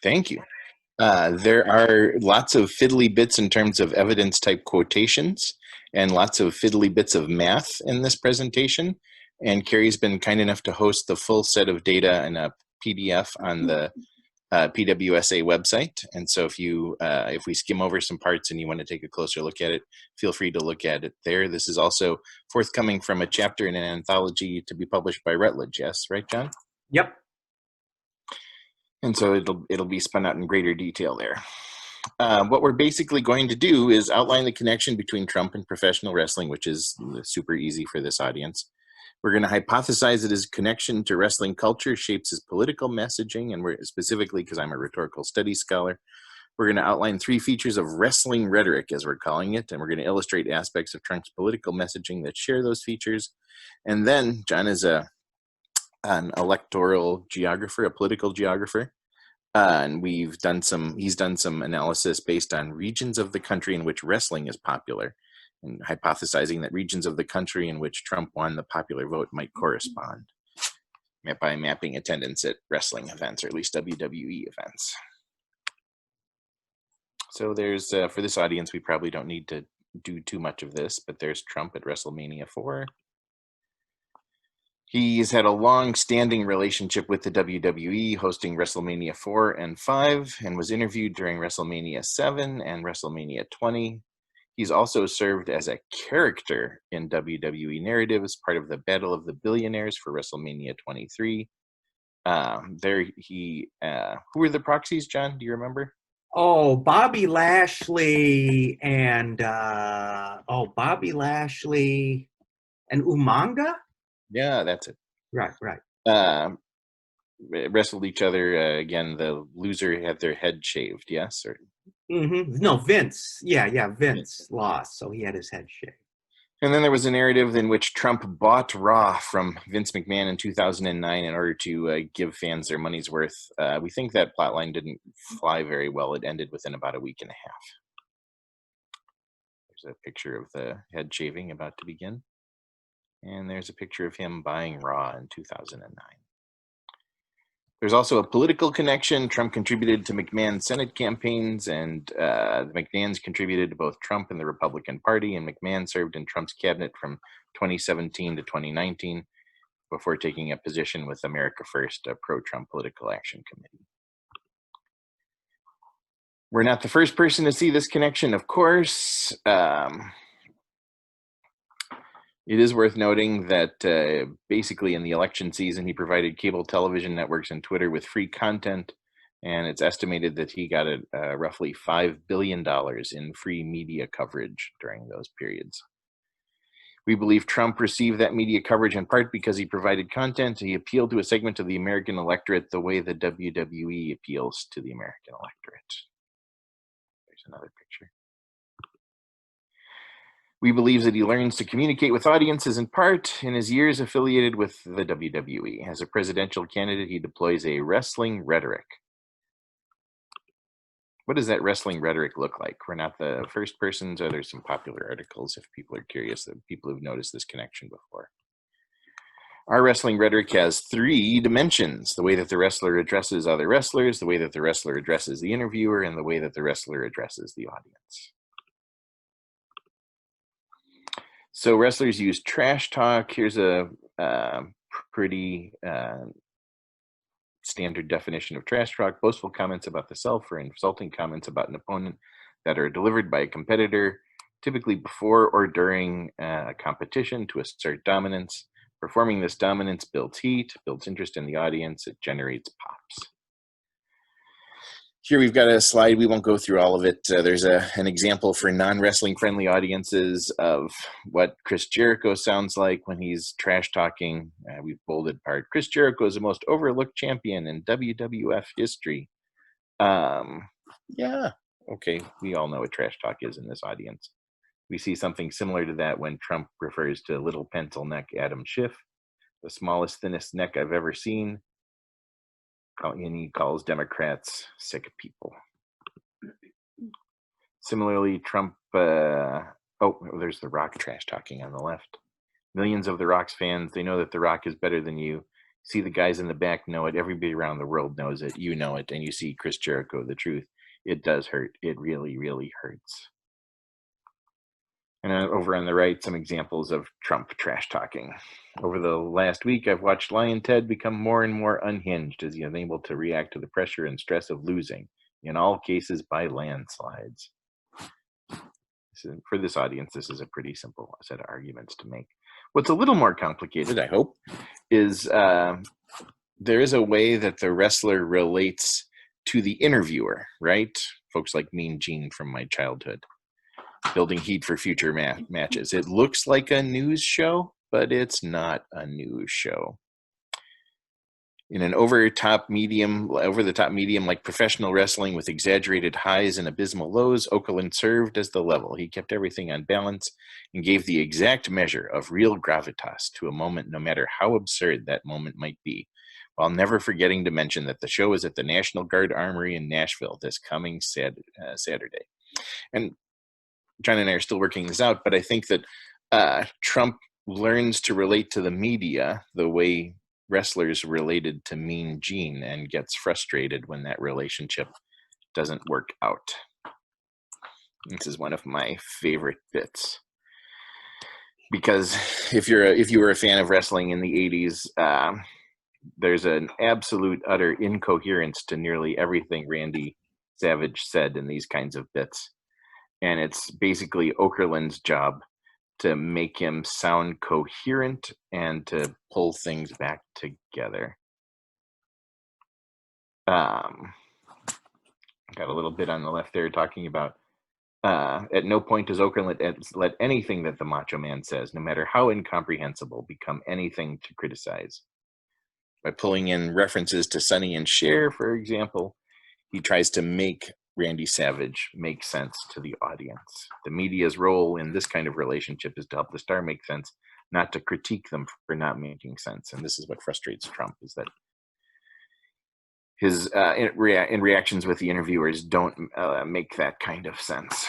Thank you. There are lots of fiddly bits in terms of evidence type quotations and lots of fiddly bits of math in this presentation. And Carrie's been kind enough to host the full set of data in a PDF on the PWSA website. And so if we skim over some parts and you want to take a closer look at it, feel free to look at it there. This is also forthcoming from a chapter in an anthology to be published by Routledge. Yes, right, John? Yep. And so it'll be spun out in greater detail there. What we're basically going to do is outline the connection between Trump and professional wrestling, which is super easy for this audience. We're going to hypothesize that his connection to wrestling culture shapes his political messaging, and we're specifically, because I'm a rhetorical studies scholar, we're going to outline 3 features of wrestling rhetoric, as we're calling it, and we're going to illustrate aspects of Trump's political messaging that share those features. And then John is an electoral geographer, a political geographer, and he's done some analysis based on regions of the country in which wrestling is popular, and hypothesizing that regions of the country in which Trump won the popular vote might correspond by mapping attendance at wrestling events, or at least WWE events. So there's, for this audience, we probably don't need to do too much of this, but there's Trump at WrestleMania 4. He's had a long-standing relationship with the WWE, hosting WrestleMania 4 and 5, and was interviewed during WrestleMania 7 and WrestleMania 20. He's also served as a character in WWE narrative as part of the Battle of the Billionaires for WrestleMania 23. Who were the proxies, John? Do you remember? Oh, Bobby Lashley and Umanga? Yeah, that's it. Right. Wrestled each other. Again, the loser had their head shaved, yes? Or No, Vince. Yeah, Vince lost, so he had his head shaved. And then there was a narrative in which Trump bought Raw from Vince McMahon in 2009 in order to give fans their money's worth. We think that plotline didn't fly very well. It ended within about a week and a half. There's a picture of the head shaving about to begin. And there's a picture of him buying Raw in 2009. There's also a political connection. Trump contributed to McMahon's Senate campaigns, and the McMahons contributed to both Trump and the Republican Party, and McMahon served in Trump's cabinet from 2017 to 2019 before taking a position with America First, a pro-Trump political action committee. We're not the first person to see this connection, of course. It is worth noting that basically in the election season, he provided cable television networks and Twitter with free content, and it's estimated that he got roughly $5 billion in free media coverage during those periods. We believe Trump received that media coverage in part because he provided content. He appealed to a segment of the American electorate the way the WWE appeals to the American electorate. There's another picture. We believe that he learns to communicate with audiences in part in his years affiliated with the WWE. As a presidential candidate, he deploys a wrestling rhetoric. What does that wrestling rhetoric look like? We're not the first persons, or there's some popular articles if people are curious, that people who've noticed this connection before. Our wrestling rhetoric has 3 dimensions: the way that the wrestler addresses other wrestlers, the way that the wrestler addresses the interviewer, and the way that the wrestler addresses the audience. So wrestlers use trash talk. Here's a pretty standard definition of trash talk: boastful comments about the self or insulting comments about an opponent that are delivered by a competitor, typically before or during a competition, to assert dominance. Performing this dominance builds heat, builds interest in the audience, it generates pops. Here we've got a slide. We won't go through all of it. There's an example for non-wrestling friendly audiences of what Chris Jericho sounds like when he's trash talking. We've bolded part: Chris Jericho is the most overlooked champion in WWF history. Yeah, okay. We all know what trash talk is in this audience. We see something similar to that when Trump refers to little pencil neck Adam Schiff, the smallest, thinnest neck I've ever seen. And he calls Democrats sick people. Similarly, Trump, there's The Rock trash talking on the left. Millions of The Rock's fans, they know that The Rock is better than you. See the guys in the back know it. Everybody around the world knows it. You know it. And you see Chris Jericho, the truth. It does hurt. It really, really hurts. And over on the right, some examples of Trump trash talking. Over the last week, I've watched Lion Ted become more and more unhinged as he is unable to react to the pressure and stress of losing, in all cases by landslides. For this audience, this is a pretty simple set of arguments to make. What's a little more complicated, I hope, is there is a way that the wrestler relates to the interviewer, right? Folks like Mean Gene from my childhood, building heat for future matches. It looks like a news show, but it's not a news show. In an over-the-top medium like professional wrestling with exaggerated highs and abysmal lows, Okerlund served as the level. He kept everything on balance and gave the exact measure of real gravitas to a moment, no matter how absurd that moment might be, while never forgetting to mention that the show is at the National Guard Armory in Nashville this coming Saturday. And John and I are still working this out, but I think that Trump learns to relate to the media the way wrestlers related to Mean Gene and gets frustrated when that relationship doesn't work out. This is one of my favorite bits. Because if you were a fan of wrestling in the 80s, there's an absolute utter incoherence to nearly everything Randy Savage said in these kinds of bits. And it's basically Okerlund's job to make him sound coherent and to pull things back together. Got a little bit on the left there talking about at no point does Okerlund let anything that the Macho Man says, no matter how incomprehensible, become anything to criticize. By pulling in references to Sonny and Cher, for example, he tries to make Randy Savage makes sense to the audience. The media's role in this kind of relationship is to help the star make sense, not to critique them for not making sense. And this is what frustrates Trump, is that his in reactions with the interviewers don't make that kind of sense.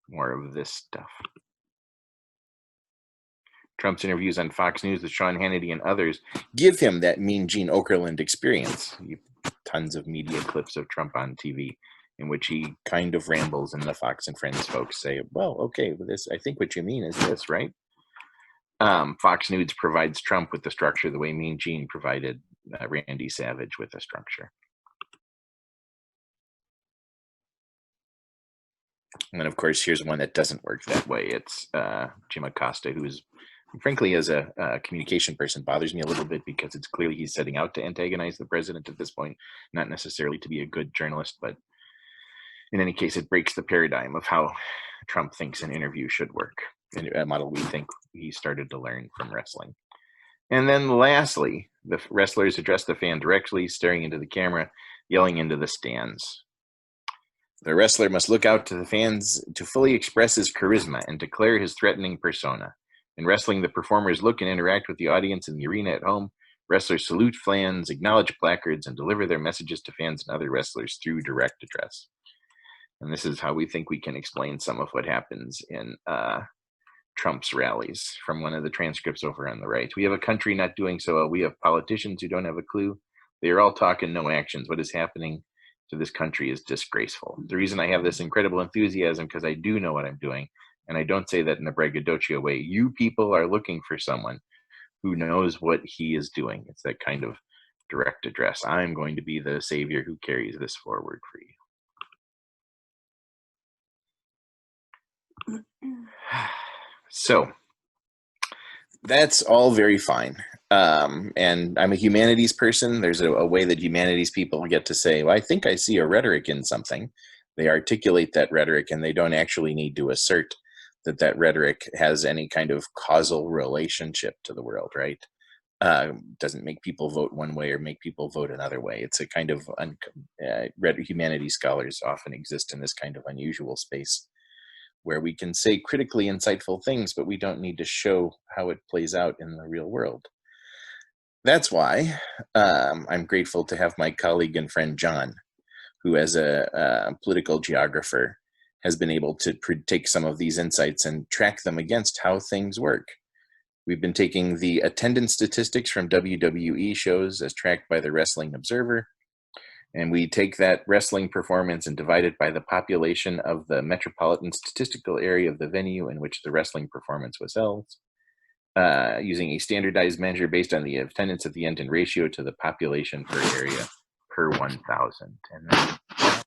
More of this stuff. Trump's interviews on Fox News with Sean Hannity and others give him that Mean Gene Okerlund experience. Tons of media clips of Trump on TV in which he kind of rambles, and the Fox and Friends folks say, well, okay, this, I think what you mean is this, right? Fox News provides Trump with the structure the way Mean Gene provided Randy Savage with the structure. And then, of course, here's one that doesn't work that way. It's Jim Acosta, who's frankly, as a communication person, bothers me a little bit because it's clearly he's setting out to antagonize the president at this point, not necessarily to be a good journalist, but in any case, it breaks the paradigm of how Trump thinks an interview should work, a model we think he started to learn from wrestling. And then lastly, the wrestlers address the fan directly, staring into the camera, yelling into the stands. The wrestler must look out to the fans to fully express his charisma and declare his threatening persona. In wrestling, the performers look and interact with the audience in the arena at home. Wrestlers salute fans, acknowledge placards, and deliver their messages to fans and other wrestlers through direct address. And this is how we think we can explain some of what happens in Trump's rallies from one of the transcripts over on the right. We have a country not doing so well. We have politicians who don't have a clue. They are all talk and no actions. What is happening to this country is disgraceful. The reason I have this incredible enthusiasm because I do know what I'm doing. And I don't say that in a braggadocio way. You people are looking for someone who knows what he is doing. It's that kind of direct address. I'm going to be the savior who carries this forward for you. So that's all very fine. And I'm a humanities person. There's a way that humanities people get to say, well, I think I see a rhetoric in something. They articulate that rhetoric, and they don't actually need to assert that rhetoric has any kind of causal relationship to the world, right? Doesn't make people vote one way or make people vote another way. It's a kind of humanities scholars often exist in this kind of unusual space where we can say critically insightful things, but we don't need to show how it plays out in the real world. That's why I'm grateful to have my colleague and friend John, who as a political geographer has been able to take some of these insights and track them against how things work. We've been taking the attendance statistics from WWE shows as tracked by the Wrestling Observer, and we take that wrestling performance and divide it by the population of the metropolitan statistical area of the venue in which the wrestling performance was held, using a standardized measure based on the attendance at the end in ratio to the population per area per 1,000. And then,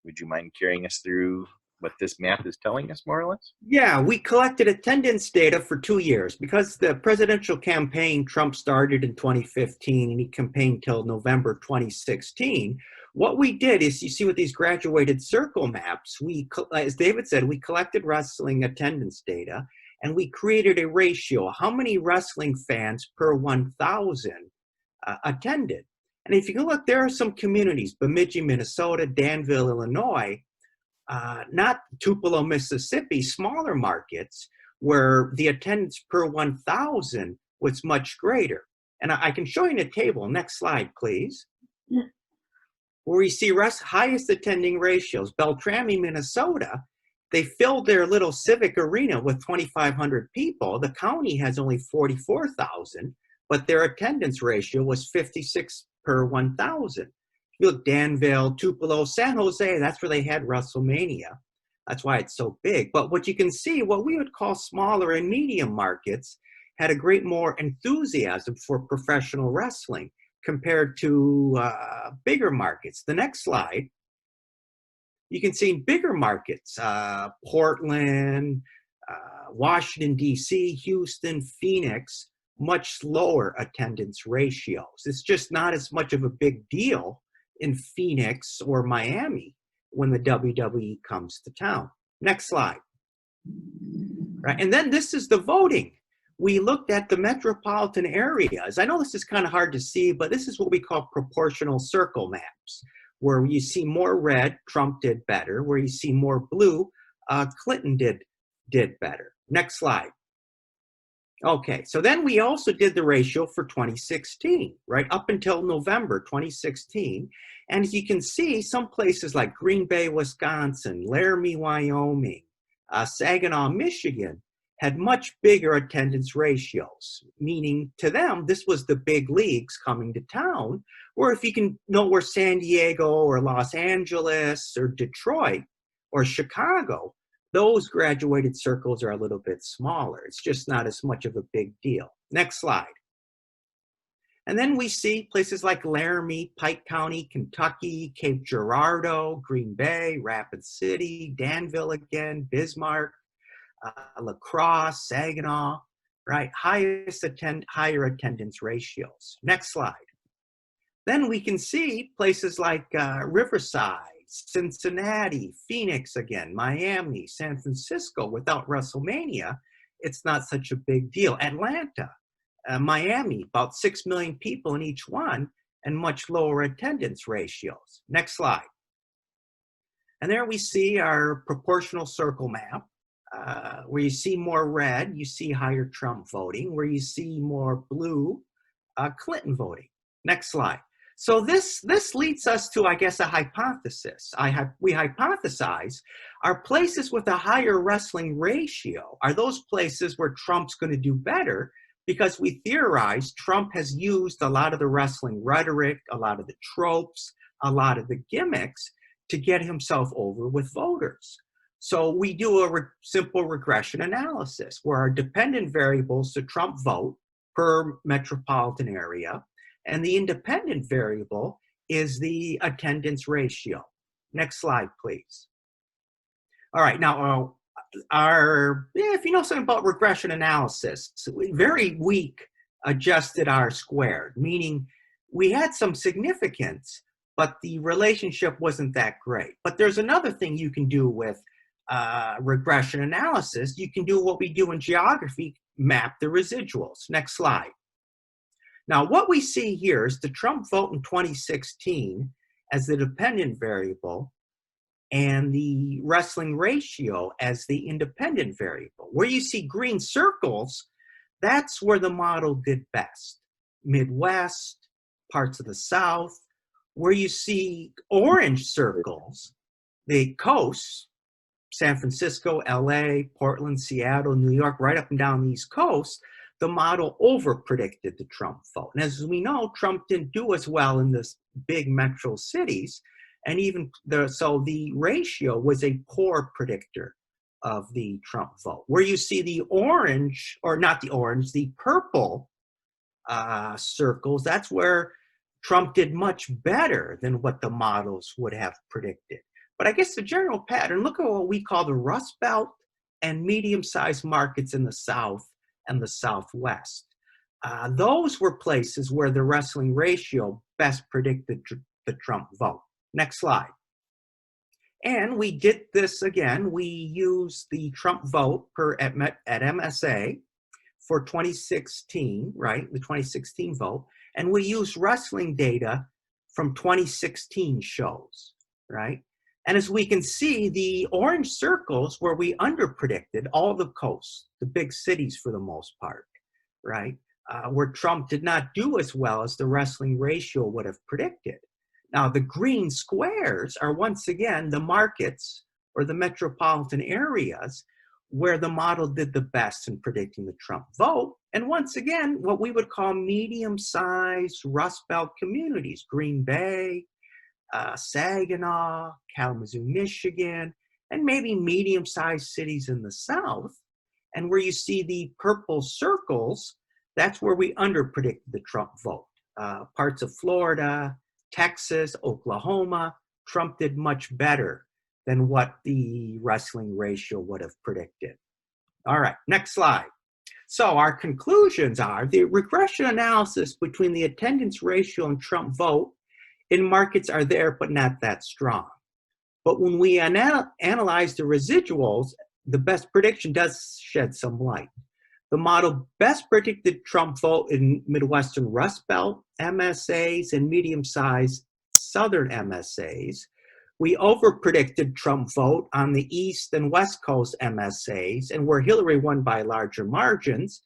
would you mind carrying us through what this map is telling us, more or less? Yeah, we collected attendance data for 2 years because the presidential campaign, Trump started in 2015 and he campaigned till November 2016. What we did is, you see with these graduated circle maps, as David said, we collected wrestling attendance data and we created a ratio, how many wrestling fans per 1,000 attended. And if you can look, there are some communities, Bemidji, Minnesota, Danville, Illinois, not Tupelo, Mississippi, smaller markets where the attendance per 1,000 was much greater. And I can show you in a table. Next slide, please. Yeah. Where you see highest attending ratios. Beltrami, Minnesota, they filled their little civic arena with 2,500 people. The county has only 44,000, but their attendance ratio was 56 per 1,000. You look, Danville, Tupelo, San Jose, that's where they had WrestleMania. That's why it's so big. But what you can see, what we would call smaller and medium markets had a great more enthusiasm for professional wrestling compared to bigger markets. The next slide, you can see in bigger markets, Portland, Washington, D.C., Houston, Phoenix, much lower attendance ratios. It's just not as much of a big deal in Phoenix or Miami when the WWE comes to town. Next slide. Right, and then this is the voting. We looked at the metropolitan areas. I know this is kind of hard to see, but this is what we call proportional circle maps, where you see more red, Trump did better. Where you see more blue, Clinton did better. Next slide. Okay, so then we also did the ratio for 2016, right, up until November 2016. And as you can see, some places like Green Bay, Wisconsin, Laramie, Wyoming, Saginaw, Michigan, had much bigger attendance ratios, meaning to them, this was the big leagues coming to town. Or if you can know where San Diego or Los Angeles or Detroit or Chicago, those graduated circles are a little bit smaller. It's just not as much of a big deal. Next slide. And then we see places like Laramie, Pike County, Kentucky, Cape Girardeau, Green Bay, Rapid City, Danville again, Bismarck, La Crosse, Saginaw, right? Higher attendance ratios. Next slide. Then we can see places like Riverside, Cincinnati, Phoenix again, Miami, San Francisco. Without WrestleMania, it's not such a big deal. Atlanta, Miami, about 6 million people in each one and much lower attendance ratios. Next slide. And there we see our proportional circle map. Where you see more red, you see higher Trump voting. Where you see more blue, Clinton voting. Next slide. So this leads us to, I guess, a hypothesis. We hypothesize, are places with a higher wrestling ratio, are those places where Trump's going to do better? Because we theorize Trump has used a lot of the wrestling rhetoric, a lot of the tropes, a lot of the gimmicks to get himself over with voters. So we do a simple regression analysis where our dependent variables to Trump vote per metropolitan area, and the independent variable is the attendance ratio. Next slide, please. All right, now if you know something about regression analysis, very weak adjusted R-squared, meaning we had some significance, but the relationship wasn't that great. But there's another thing you can do with regression analysis. You can do what we do in geography, map the residuals. Next slide. Now, what we see here is the Trump vote in 2016 as the dependent variable and the wrestling ratio as the independent variable. Where you see green circles, that's where the model did best. Midwest, parts of the South. Where you see orange circles, the coasts, San Francisco, LA, Portland, Seattle, New York, right up and down the East Coast, the model over-predicted the Trump vote. And as we know, Trump didn't do as well in the big metro cities. And so the ratio was a poor predictor of the Trump vote. Where you see the orange, or not the orange, the purple circles, that's where Trump did much better than what the models would have predicted. But I guess the general pattern, look at what we call the Rust Belt and medium-sized markets in the South and the Southwest. Those were places where the wrestling ratio best predicted the Trump vote. Next slide. And we did this again. We used the Trump vote at MSA for 2016, right? The 2016 vote. And we used wrestling data from 2016 shows, right? And as we can see, the orange circles where we underpredicted all the coasts, the big cities for the most part, right? Where Trump did not do as well as the wrestling ratio would have predicted. Now, the green squares are once again the markets or the metropolitan areas where the model did the best in predicting the Trump vote. And once again, what we would call medium-sized Rust Belt communities, Green Bay, Saginaw, Kalamazoo, Michigan, and maybe medium-sized cities in the South. And where you see the purple circles, that's where we underpredicted the Trump vote. Parts of Florida, Texas, Oklahoma, Trump did much better than what the wrestling ratio would have predicted. All right, next slide. So our conclusions are the regression analysis between the attendance ratio and Trump vote in markets are there, but not that strong. But when we analyze the residuals, the best prediction does shed some light. The model best predicted Trump vote in Midwestern Rust Belt MSAs and medium-sized Southern MSAs. We overpredicted Trump vote on the East and West Coast MSAs, and where Hillary won by larger margins.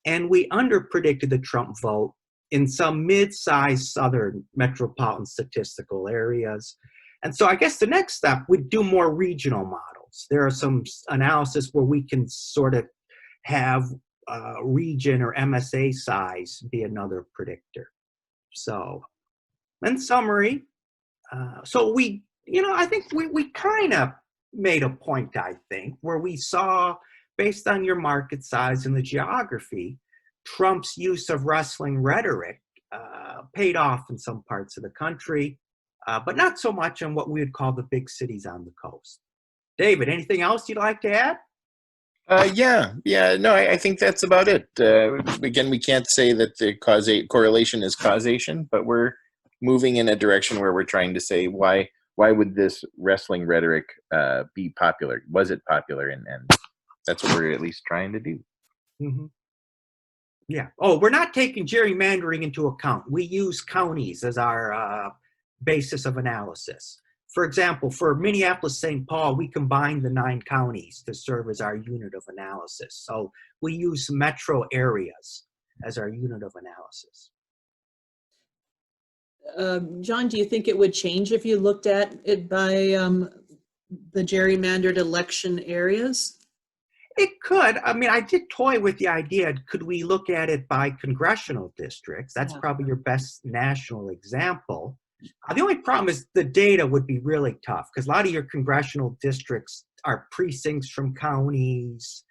And we underpredicted the Trump vote in some mid-sized Southern metropolitan statistical areas. And so I guess the next step, we'd do more regional models. There are some analysis where we can sort of have region or MSA size be another predictor. So in summary, I think we kind of made a point, I think, where we saw, based on your market size and the geography, Trump's use of wrestling rhetoric paid off in some parts of the country, but not so much in what we would call the big cities on the coast. David, anything else you'd like to add? No, I think that's about it. Again, we can't say that the correlation is causation, but we're moving in a direction where we're trying to say why would this wrestling rhetoric be popular? Was it popular? And that's what we're at least trying to do. Mm-hmm. Yeah. Oh, we're not taking gerrymandering into account. We use counties as our basis of analysis. For example, for Minneapolis-St. Paul, we combined the 9 counties to serve as our unit of analysis. So we use metro areas as our unit of analysis. John, do you think it would change if you looked at it by the gerrymandered election areas? It could. I mean, I did toy with the idea, could we look at it by congressional districts? That's probably your best national example. The only problem is the data would be really tough because a lot of your congressional districts are precincts from counties,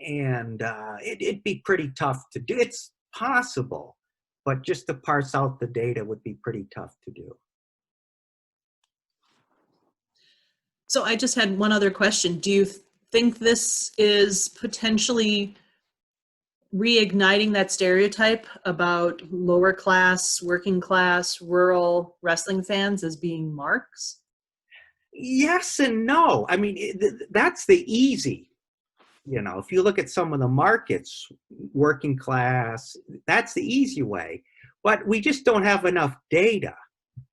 and it'd be pretty tough to do. It's possible, but just to parse out the data would be pretty tough to do. So I just had one other question. Do you think this is potentially reigniting that stereotype about lower class, working class, rural wrestling fans as being marks? Yes and no. I mean, that's the easy. If you look at some of the markets, working class, that's the easy way. But we just don't have enough data,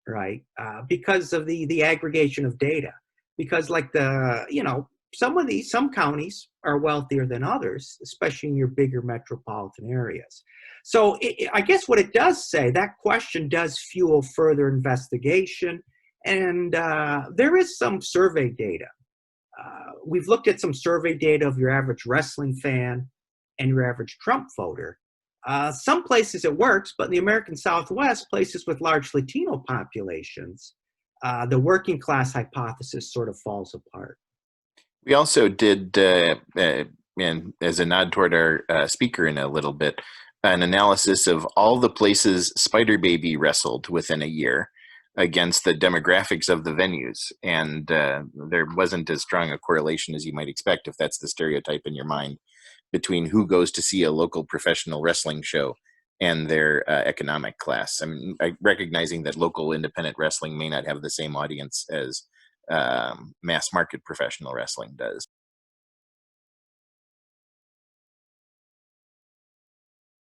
right? Because of the aggregation of data. Because some counties are wealthier than others, especially in your bigger metropolitan areas. So I guess what it does say, that question does fuel further investigation. And there is some survey data We've looked at some survey data of your average wrestling fan and your average Trump voter. Some places it works, but in the American Southwest, places with large Latino populations, the working class hypothesis sort of falls apart. We also did, and as a nod toward our speaker in a little bit, an analysis of all the places Spider Baby wrestled within a year against the demographics of the venues. And there wasn't as strong a correlation as you might expect, if that's the stereotype in your mind, between who goes to see a local professional wrestling show and their economic class. I mean, recognizing that local independent wrestling may not have the same audience as mass market professional wrestling does.